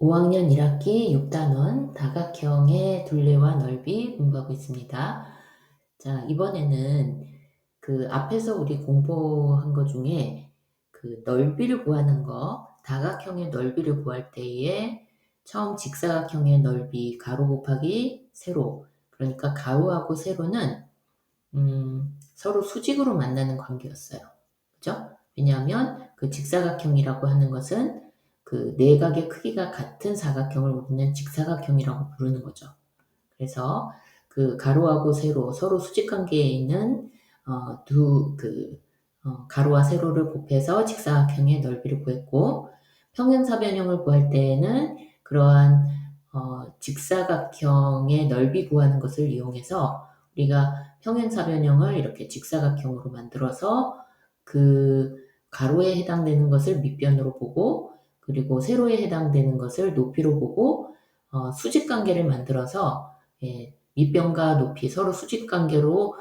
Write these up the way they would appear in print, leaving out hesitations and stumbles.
5학년 1학기 6단원 다각형의 둘레와 넓이 공부하고 있습니다. 자, 이번에는 그 앞에서 우리 공부한 것 중에 그 넓이를 구하는 거, 다각형의 넓이를 구할 때에 처음 직사각형의 넓이 가로 곱하기 세로, 그러니까 가로하고 세로는 서로 수직으로 만나는 관계였어요. 그죠? 왜냐하면 그 직사각형이라고 하는 것은 그 내각의 크기가 같은 사각형을 우리는 직사각형이라고 부르는 거죠. 그래서 그 가로하고 세로 서로 수직 관계에 있는 가로와 세로를 곱해서 직사각형의 넓이를 구했고, 평행사변형을 구할 때에는 그러한 직사각형의 넓이 구하는 것을 이용해서 우리가 평행사변형을 이렇게 직사각형으로 만들어서 그 가로에 해당되는 것을 밑변으로 보고, 그리고 세로에 해당되는 것을 높이로 보고, 수직 관계를 만들어서 밑변과 높이 서로 수직 관계로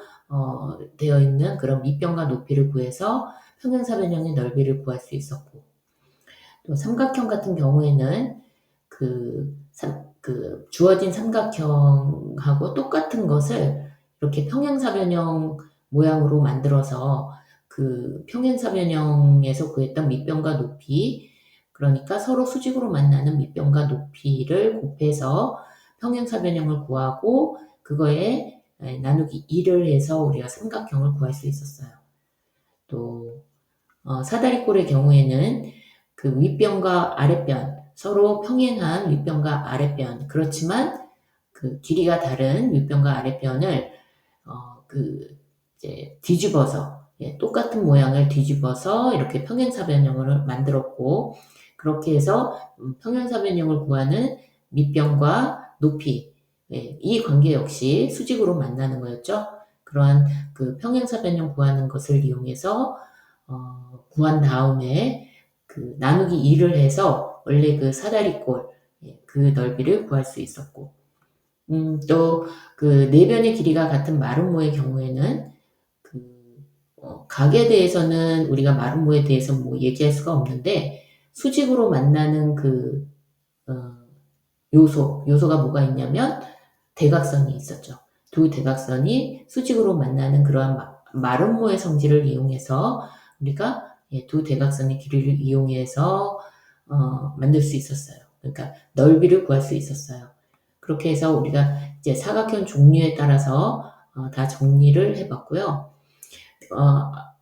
되어 있는 그런 밑변과 높이를 구해서 평행사변형의 넓이를 구할 수 있었고, 또 삼각형 같은 경우에는 그 주어진 삼각형하고 똑같은 것을 이렇게 평행사변형 모양으로 만들어서 그 평행사변형에서 구했던 밑변과 높이, 그러니까 서로 수직으로 만나는 밑변과 높이를 곱해서 평행사변형을 구하고 그거에 나누기 2를 해서 우리가 삼각형을 구할 수 있었어요. 또 사다리꼴의 경우에는 그 윗변과 아랫변, 서로 평행한 윗변과 아랫변, 그렇지만 그 길이가 다른 윗변과 아랫변을 이제 뒤집어서, 똑같은 모양을 뒤집어서 이렇게 평행사변형을 만들었고, 그렇게 해서 평행사변형을 구하는 밑변과 높이, 이 관계 역시 수직으로 만나는 거였죠. 그러한 그 평행사변형 구하는 것을 이용해서 구한 다음에 그 나누기 2를 해서 원래 그 사다리꼴, 그 넓이를 구할 수 있었고, 또 그 내변의 길이가 같은 마름모의 경우에는 각에 대해서는 우리가 마름모에 대해서 뭐 얘기할 수가 없는데, 수직으로 만나는 어, 요소가 뭐가 있냐면 대각선이 있었죠. 두 대각선이 수직으로 만나는 그러한 마름모의 성질을 이용해서 우리가 두 대각선의 길이를 이용해서 만들 수 있었어요. 그러니까 넓이를 구할 수 있었어요. 그렇게 해서 우리가 이제 사각형 종류에 따라서 다 정리를 해봤고요.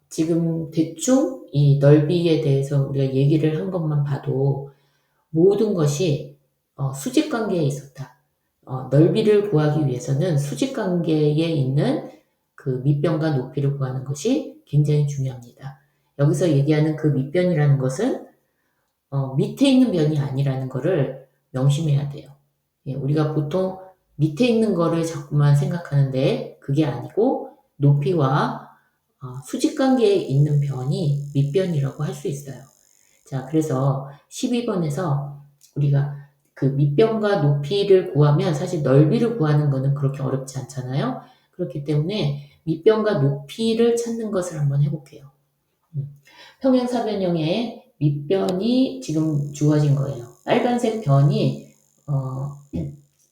지금 대충 이 넓이에 대해서 우리가 얘기를 한 것만 봐도 모든 것이 수직 관계에 있었다. 넓이를 구하기 위해서는 수직 관계에 있는 그 밑변과 높이를 구하는 것이 굉장히 중요합니다. 여기서 얘기하는 그 밑변이라는 것은 밑에 있는 변이 아니라는 것을 명심해야 돼요. 우리가 보통 밑에 있는 거를 자꾸만 생각하는데 그게 아니고 높이와 수직 관계에 있는 변이 밑변이라고 할 수 있어요. 자, 그래서 12번에서 우리가 그 밑변과 높이를 구하면 사실 넓이를 구하는 거는 그렇게 어렵지 않잖아요. 그렇기 때문에 밑변과 높이를 찾는 것을 한번 해볼게요. 평행사변형의 밑변이 지금 주어진 거예요. 빨간색 변이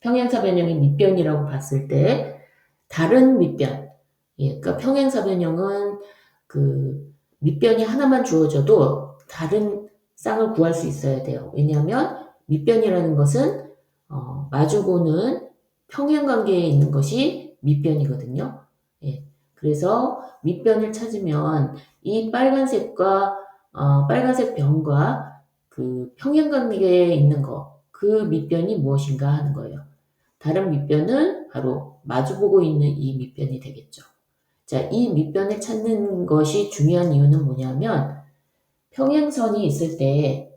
평행사변형의 밑변이라고 봤을 때 다른 밑변, 그러니까 평행사변형은 그 밑변이 하나만 주어져도 다른 쌍을 구할 수 있어야 돼요. 왜냐하면 밑변이라는 것은 마주보는 평행관계에 있는 것이 밑변이거든요. 그래서 밑변을 찾으면 이 빨간색 변과 그 평행관계에 있는 그 밑변이 무엇인가 하는 거예요. 다른 밑변은 바로 마주보고 있는 이 밑변이 되겠죠. 자, 이 밑변을 찾는 것이 중요한 이유는 뭐냐면 평행선이 있을 때,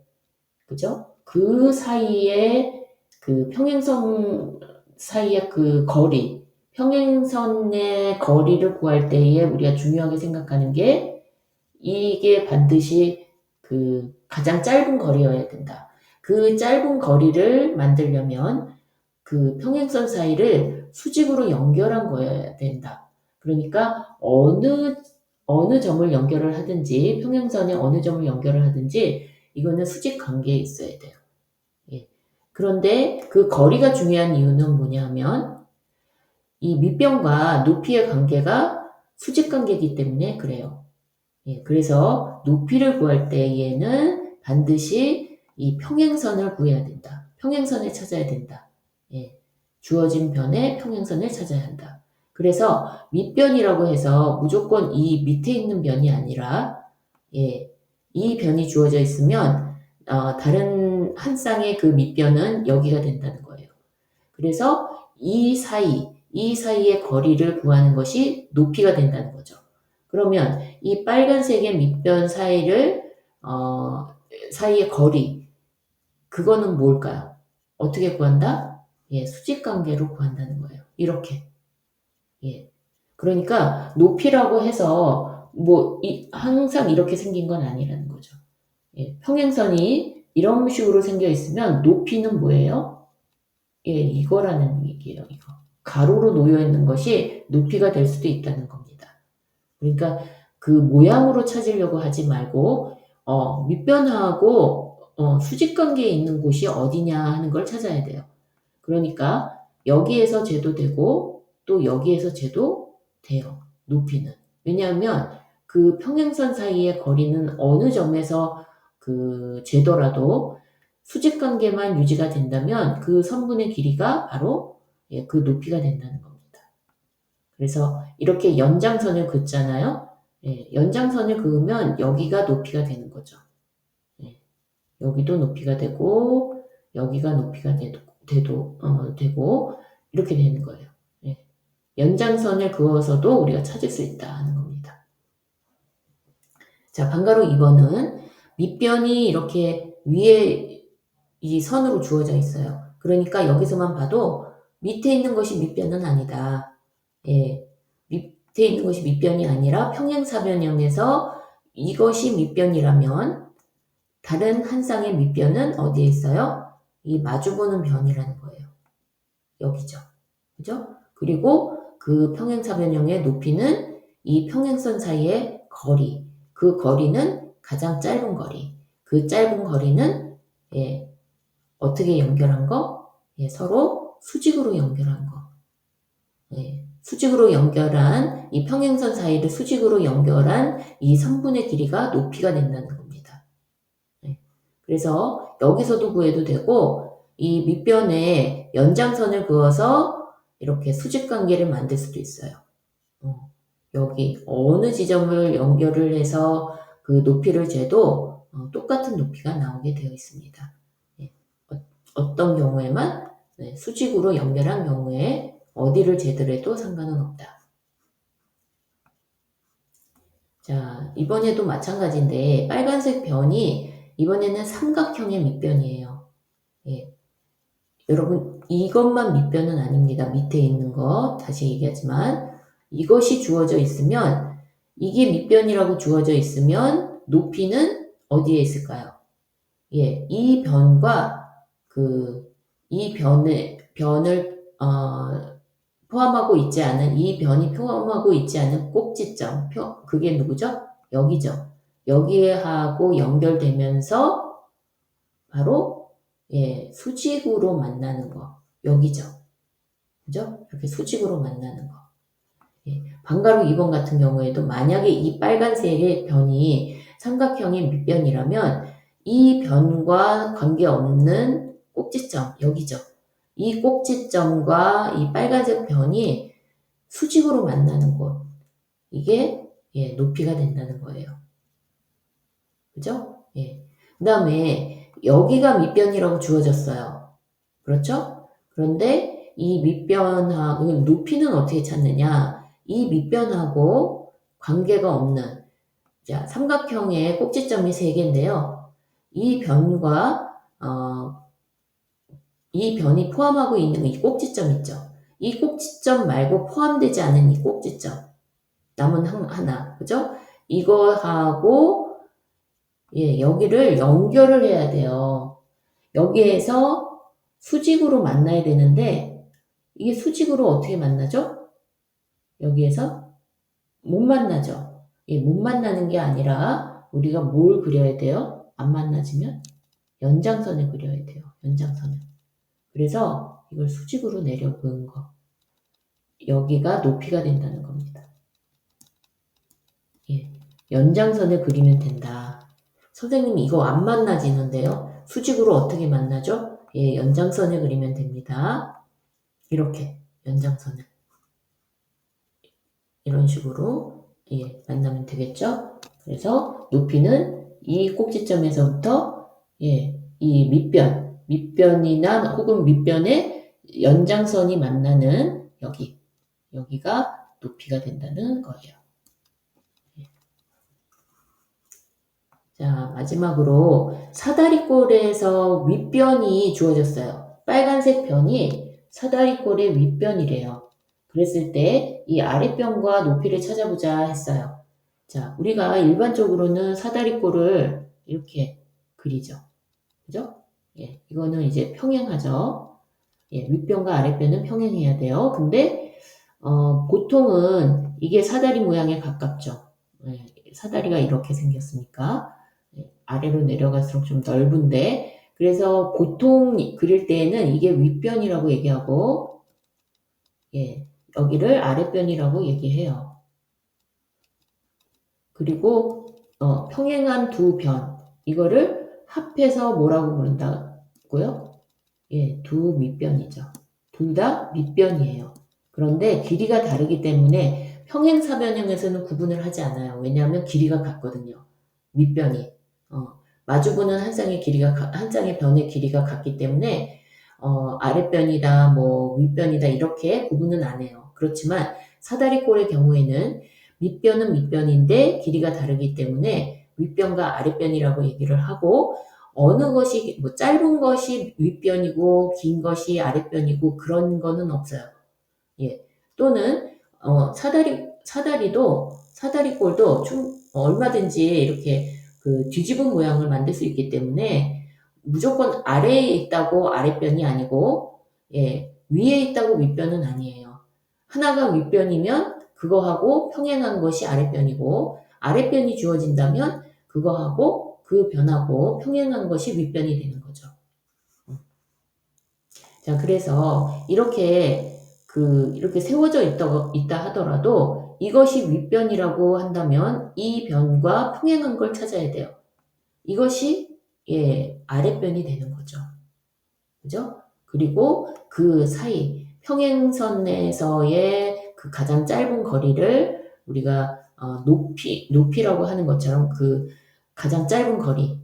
그죠? 그 사이에 그 평행선 사이의 그 거리, 평행선의 거리를 구할 때에 우리가 중요하게 생각하는 게 이게 반드시 그 가장 짧은 거리여야 된다. 그 짧은 거리를 만들려면 그 평행선 사이를 수직으로 연결한 거여야 된다. 그러니까 어느 점을 연결을 하든지 평행선에 어느 점을 연결을 하든지 이거는 수직 관계에 있어야 돼요. 예. 그런데 그 거리가 중요한 이유는 뭐냐면 이 밑변과 높이의 관계가 수직관계이기 때문에 그래요. 예, 그래서 높이를 구할 때에는 반드시 이 평행선을 구해야 된다. 평행선을 찾아야 된다. 예, 주어진 변의 평행선을 찾아야 한다. 그래서 밑변이라고 해서 무조건 이 밑에 있는 변이 아니라 예, 이 변이 주어져 있으면 다른 한 쌍의 그 밑변은 여기가 된다는 거예요. 그래서 이 사이의 거리를 구하는 것이 높이가 된다는 거죠. 그러면 이 빨간색의 밑변 사이의 거리, 그거는 뭘까요? 어떻게 구한다? 예, 수직관계로 구한다는 거예요. 이렇게. 예. 그러니까 높이라고 해서 항상 이렇게 생긴 건 아니라는 거죠. 예, 평행선이 이런 식으로 생겨 있으면 높이는 뭐예요? 예, 이거라는 얘기예요, 이거. 가로로 놓여 있는 것이 높이가 될 수도 있다는 겁니다. 그러니까 그 모양으로 찾으려고 하지 말고, 밑변하고, 수직관계에 있는 곳이 어디냐 하는 걸 찾아야 돼요. 그러니까 여기에서 재도 되고, 또 여기에서 재도 돼요, 높이는. 왜냐하면 그 평행선 사이의 거리는 어느 점에서 재더라도 수직관계만 유지가 된다면 그 선분의 길이가 바로 예, 그 높이가 된다는 겁니다. 그래서 이렇게 연장선을 긋잖아요. 예, 연장선을 그으면 여기가 높이가 되는 거죠. 예, 여기도 높이가 되고 여기가 높이가 되고 이렇게 되는 거예요. 예, 연장선을 그어서도 우리가 찾을 수 있다 하는 겁니다. 자, 방가로 2번은 밑변이 이렇게 위에 이 선으로 주어져 있어요. 그러니까 여기서만 봐도 밑에 있는 것이 밑변은 아니다. 예, 밑에 있는 것이 밑변이 아니라 평행사변형에서 이것이 밑변이라면 다른 한 쌍의 밑변은 어디에 있어요? 이 마주보는 변이라는 거예요. 여기죠. 그죠? 그리고 그 평행사변형의 높이는 이 평행선 사이의 거리, 그 거리는 가장 짧은 거리, 그 짧은 거리는 예, 어떻게 연결한 거? 예, 서로 수직으로 연결한 거. 예, 수직으로 연결한 이 평행선 사이를 수직으로 연결한 이 선분의 길이가 높이가 된다는 겁니다. 예, 그래서 여기서도 구해도 되고 이 밑변에 연장선을 그어서 이렇게 수직관계를 만들 수도 있어요. 여기 어느 지점을 연결을 해서 그 높이를 재도 똑같은 높이가 나오게 되어 있습니다. 예, 어떤 경우에만 네, 수직으로 연결한 경우에 어디를 재더라도 상관은 없다. 자, 이번에도 마찬가지인데 빨간색 변이 이번에는 삼각형의 밑변이에요. 예, 여러분 이것만 밑변은 아닙니다. 밑에 있는 거 다시 얘기하지만 이것이 주어져 있으면 이게 밑변이라고 주어져 있으면 높이는 어디에 있을까요? 예, 이 변과 이 변을 포함하고 있지 않은 이 변이 포함하고 있지 않은 꼭지점, 그게 누구죠? 여기죠. 여기에 하고 연결되면서 바로 예, 수직으로 만나는 거. 여기죠. 그죠? 이렇게 수직으로 만나는 거. 예, 방가로 2번 같은 경우에도 만약에 이 빨간색의 변이 삼각형의 밑변이라면 이 변과 관계없는 꼭지점, 여기죠. 이 꼭지점과 이 빨간색 변이 수직으로 만나는 곳. 이게 예, 높이가 된다는 거예요. 그죠? 예. 그 다음에 여기가 밑변이라고 주어졌어요. 그렇죠? 그런데 이 밑변하고 높이는 어떻게 찾느냐? 이 밑변하고 관계가 없는 자, 삼각형의 꼭지점이 3개인데요. 이 변과 이 변이 포함하고 있는 이 꼭지점 있죠. 이 꼭지점 말고 포함되지 않은 이 꼭지점. 남은 하나. 그죠? 이거하고 예, 여기를 연결을 해야 돼요. 여기에서 수직으로 만나야 되는데 이게 수직으로 어떻게 만나죠? 여기에서 못 만나죠. 예, 못 만나는 게 아니라 우리가 뭘 그려야 돼요? 안 만나지면 연장선을 그려야 돼요. 연장선을. 그래서 이걸 수직으로 내려보는 거. 여기가 높이가 된다는 겁니다. 예, 연장선을 그리면 된다. 선생님 이거 안 만나지는데요. 수직으로 어떻게 만나죠? 예, 연장선을 그리면 됩니다. 이렇게 연장선을 이런 식으로 예, 만나면 되겠죠? 그래서 높이는 이 꼭지점에서부터 예, 이 밑변이나 혹은 밑변의 연장선이 만나는 여기가 높이가 된다는 거예요. 자, 마지막으로 사다리꼴에서 윗변이 주어졌어요. 빨간색 변이 사다리꼴의 윗변이래요. 그랬을 때 이 아랫변과 높이를 찾아보자 했어요. 자, 우리가 일반적으로는 사다리꼴을 이렇게 그리죠. 그죠? 예, 이거는 이제 평행하죠. 예, 윗변과 아랫변은 평행해야 돼요. 근데 보통은 이게 사다리 모양에 가깝죠. 예, 사다리가 이렇게 생겼으니까 예, 아래로 내려갈수록 좀 넓은데 그래서 보통 그릴 때에는 이게 윗변이라고 얘기하고 예, 여기를 아랫변이라고 얘기해요. 그리고 평행한 두 변 이거를 합해서 뭐라고 부른다고요? 예, 두 밑변이죠. 둘 다 밑변이에요. 그런데 길이가 다르기 때문에 평행사변형에서는 구분을 하지 않아요. 왜냐하면 길이가 같거든요. 밑변이. 마주보는 한 쌍의 변의 길이가 같기 때문에 아랫변이다, 뭐 윗변이다 이렇게 구분은 안 해요. 그렇지만 사다리꼴의 경우에는 밑변은 밑변인데 길이가 다르기 때문에 윗변과 아랫변이라고 얘기를 하고 어느 것이 뭐 짧은 것이 윗변이고 긴 것이 아랫변이고 그런 거는 없어요. 예. 또는 사다리꼴도 얼마든지 이렇게 그 뒤집은 모양을 만들 수 있기 때문에 무조건 아래에 있다고 아랫변이 아니고 예, 위에 있다고 윗변은 아니에요. 하나가 윗변이면 그거하고 평행한 것이 아랫변이고 아랫변이 주어진다면 그거하고 그 변하고 평행한 것이 윗변이 되는 거죠. 자, 그래서 이렇게 세워져 있다 하더라도 이것이 윗변이라고 한다면 이 변과 평행한 걸 찾아야 돼요. 이것이 예, 아랫변이 되는 거죠. 그죠? 그리고 그 사이 평행선에서의 그 가장 짧은 거리를 우리가 높이라고 하는 것처럼 그 가장 짧은 거리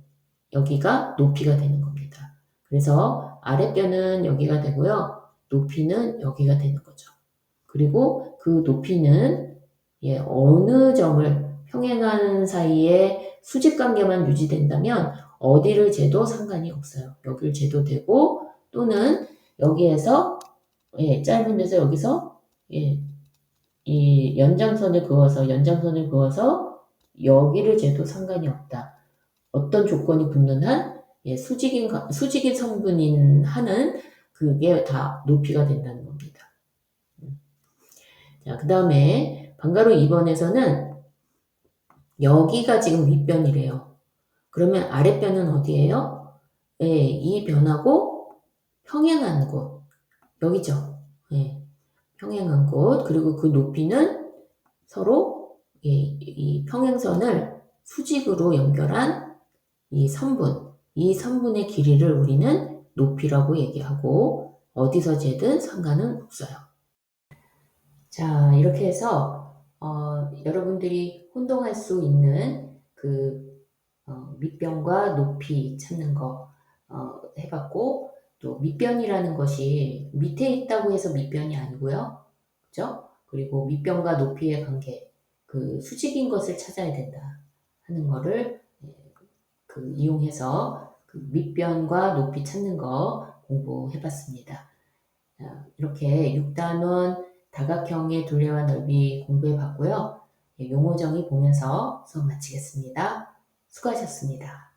여기가 높이가 되는 겁니다. 그래서 아랫변은 여기가 되고요. 높이는 여기가 되는 거죠. 그리고 그 높이는 예, 어느 점을 평행한 사이에 수직 관계만 유지된다면 어디를 재도 상관이 없어요. 여기를 재도 되고 또는 여기에서 예, 짧은 데서 여기서 예, 이 연장선을 그어서 여기를 재도 상관이 없다. 어떤 조건이 붙는 한 예, 수직인 성분인 한은 그게 다 높이가 된다는 겁니다. 자, 그 다음에 방가루 2번에서는 여기가 지금 윗변이래요. 그러면 아랫변은 어디예요? 예, 이 변하고 평행한 곳. 여기죠. 예, 평행한 곳. 그리고 그 높이는 서로 예, 이 평행선을 수직으로 연결한 이 선분의 길이를 우리는 높이라고 얘기하고 어디서 재든 상관은 없어요. 자, 이렇게 해서 여러분들이 혼동할 수 있는 그 밑변과 높이 찾는 거 해봤고 또 밑변이라는 것이 밑에 있다고 해서 밑변이 아니고요. 그죠? 그리고 밑변과 높이의 관계, 그 수직인 것을 찾아야 된다 하는 거를 이용해서 그 밑변과 높이 찾는 거 공부해봤습니다. 이렇게 6단원 다각형의 둘레와 넓이 공부해봤고요. 용어 정의 보면서 수업 마치겠습니다. 수고하셨습니다.